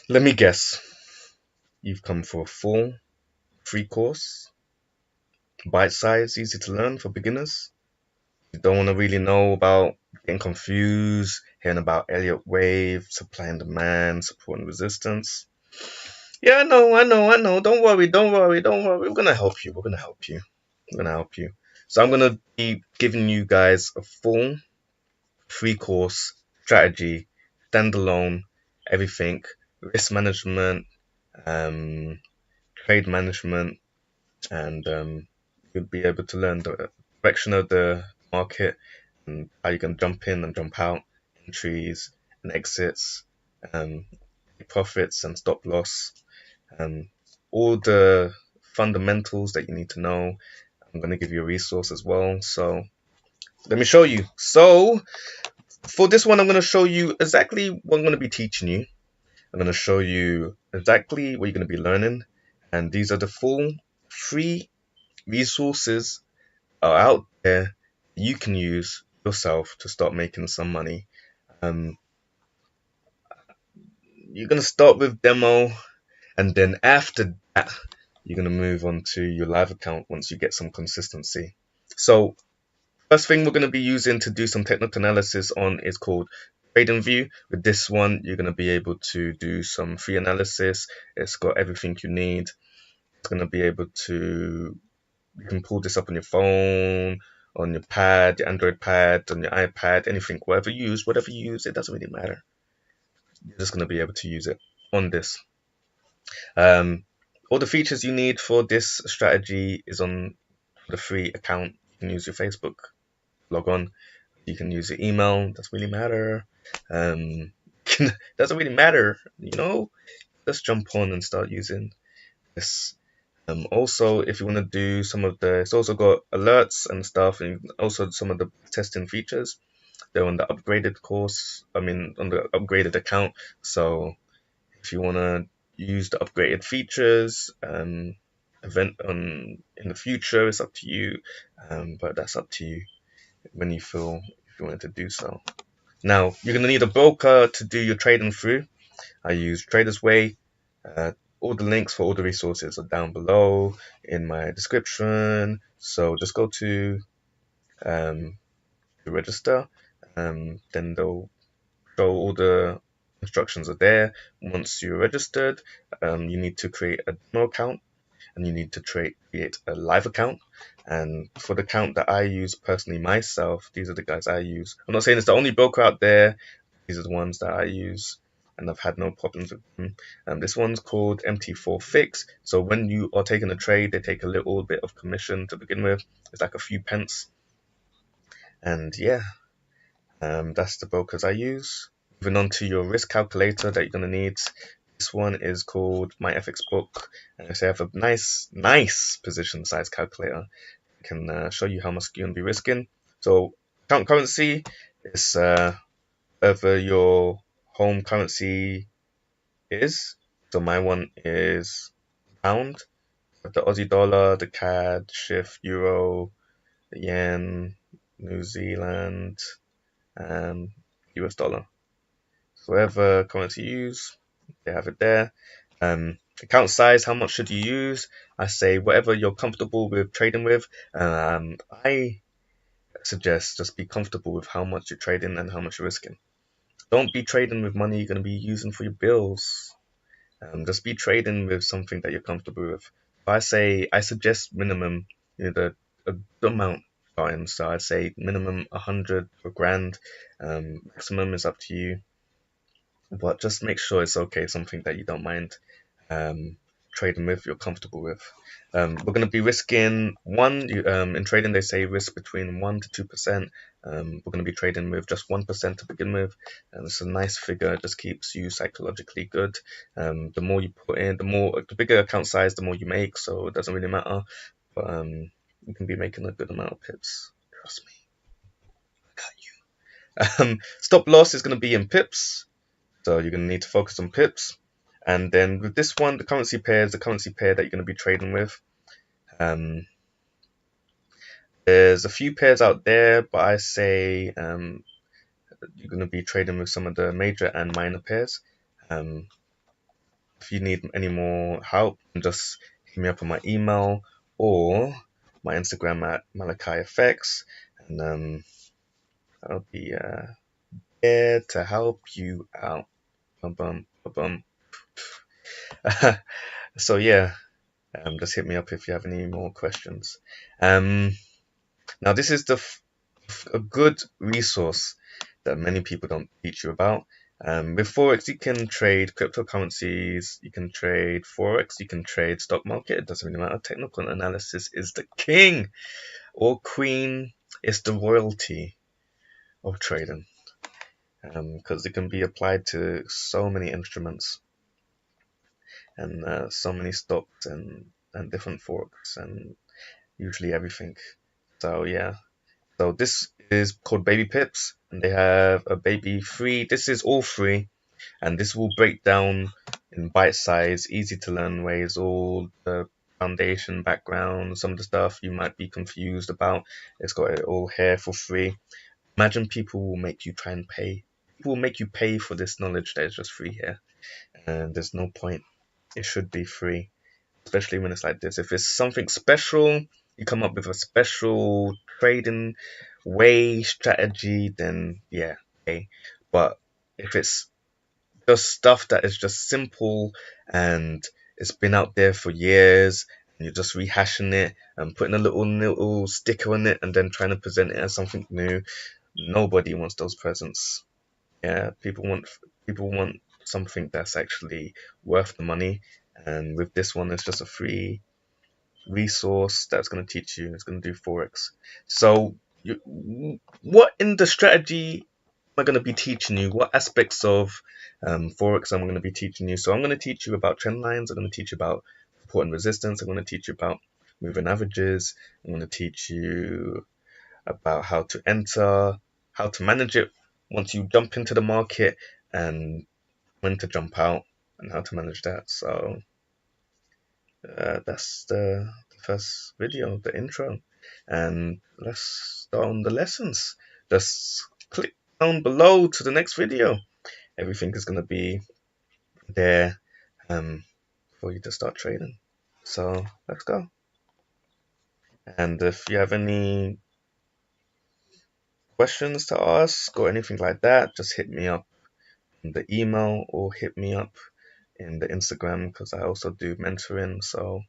Let me guess. You've come for a full free course, bite size, easy to learn for beginners. You don't want to really know about getting confused, hearing about Elliott wave, supply and demand, support and resistance. Yeah, I know. Don't worry, don't worry, don't worry. We're gonna help you. We're gonna help you. We're gonna help you. So I'm gonna be giving you guys a full free course strategy, standalone, everything, risk management, um, trade management, and you'll be able to learn the direction of the market and how you can jump in and jump out, entries and exits, um, profits and stop loss, um, all the fundamentals that you need to know. I'm going to give you a resource as well. So let me show you. So for this one, I'm going to show you exactly what I'm going to be teaching you. I'm going to show you exactly what you're going to be learning. And these are the full free resources are out there you can use yourself to start making some money. Um, you're going to start with demo, and then after that, you're going to move on to your live account once you get some consistency. So first thing we're going to be using to do some technical analysis on is called Trading View. With this one, you're going to be able to do some free analysis. It's got everything you need. It's going to be able to, you can pull this up on your phone, on your pad, your Android pad, on your iPad, anything, whatever you use, it doesn't really matter. You're just going to be able to use it on this. Um, all the features you need for this strategy is on the free account. You can use your Facebook, log on. You can use your email. Doesn't really matter. Doesn't really matter. Just jump on and start using this. Also, if you want to do some of the, it's also got alerts and stuff, and also some of the testing features. They're on the upgraded course. I mean, on the upgraded account. So if you want to use the upgraded features, event on in the future, it's up to you. But that's up to you when you feel if you wanted to do so. Now you're gonna need a broker to do your trading through. I use Traders Way. All the links for all the resources are down below in my description. So just go to register. Then they'll show all the instructions are there. Once you're registered, you need to create a demo account and you need to create a live account. And for the account that I use personally myself, these are the guys I use. I'm not saying it's the only broker out there. These are the ones that I use and I've had no problems with them. This one's called MT4 Fix. So when you are taking a trade, they take a little bit of commission to begin with. It's like a few pence. And yeah, that's the brokers I use. Moving on to your risk calculator that you're going to need. This one is called My FX Book, and I have a nice position size calculator. I can show you how much you're going to be risking. So account currency is whatever your home currency is. So my one is pound, the Aussie dollar, the CAD, Shift, Euro, the Yen, New Zealand, and US dollar. So whatever currency you use, they have it there. Account size, how much should you use? I say whatever you're comfortable with trading with. I suggest just be comfortable with how much you're trading and how much you're risking. Don't be trading with money you're going to be using for your bills. Just be trading with something that you're comfortable with. I suggest minimum, a good amount starting. So I say minimum 100 or grand. Maximum is up to you, but just make sure it's okay, something that you don't mind trading with, you're comfortable with. We're going to be risking in trading they say risk between 1 to 2%. We're going to be trading with just 1% to begin with, and it's a nice figure. It just keeps you psychologically good. The more you put in, the bigger account size, the more you make, so it doesn't really matter. But you can be making a good amount of pips. Trust me, I got you. Stop loss is going to be in pips. So you're going to need to focus on pips. And then with this one, the currency pair is the currency pair that you're going to be trading with. There's a few pairs out there, but I say you're going to be trading with some of the major and minor pairs. if you need any more help, just hit me up on my email or my Instagram at MalachiFX, and I'll be there to help you out. Bum, bum, bum. So yeah, just hit me up if you have any more questions. Now this is a good resource that many people don't teach you about. With Forex, you can trade cryptocurrencies, you can trade Forex, you can trade stock market. It doesn't really matter. Technical analysis is the king or queen. It's the royalty of trading, because it can be applied to so many instruments and so many stocks and different Forex and usually everything. So yeah. So this is called Baby Pips, and they have a baby free. This is all free, and this will break down in bite-size, easy to learn ways all the foundation, background, some of the stuff you might be confused about. It's got it all here for free. Imagine people will make you try and pay. People will make you pay for this knowledge that is just free here, and there's no point. It should be free, especially when it's like this. If it's something special, you come up with a special trading way strategy, then yeah, okay. But if it's just stuff that is just simple and it's been out there for years and you're just rehashing it and putting a little sticker on it and then trying to present it as something new, nobody wants those presents. Yeah, people want something that's actually worth the money, and with this one, it's just a free resource that's going to teach you. It's going to do Forex. So, what in the strategy am I going to be teaching you? What aspects of Forex am I going to be teaching you? So, I'm going to teach you about trend lines. I'm going to teach you about support and resistance. I'm going to teach you about moving averages. I'm going to teach you about how to enter, how to manage it once you jump into the market, and when to jump out and how to manage that. So that's the first video, the intro, and let's start on the lessons. Just click down below to the next video. Everything is going to be there for you to start trading. So let's go. And if you have any questions to ask or anything like that, just hit me up in the email or hit me up in the Instagram, because I also do mentoring. So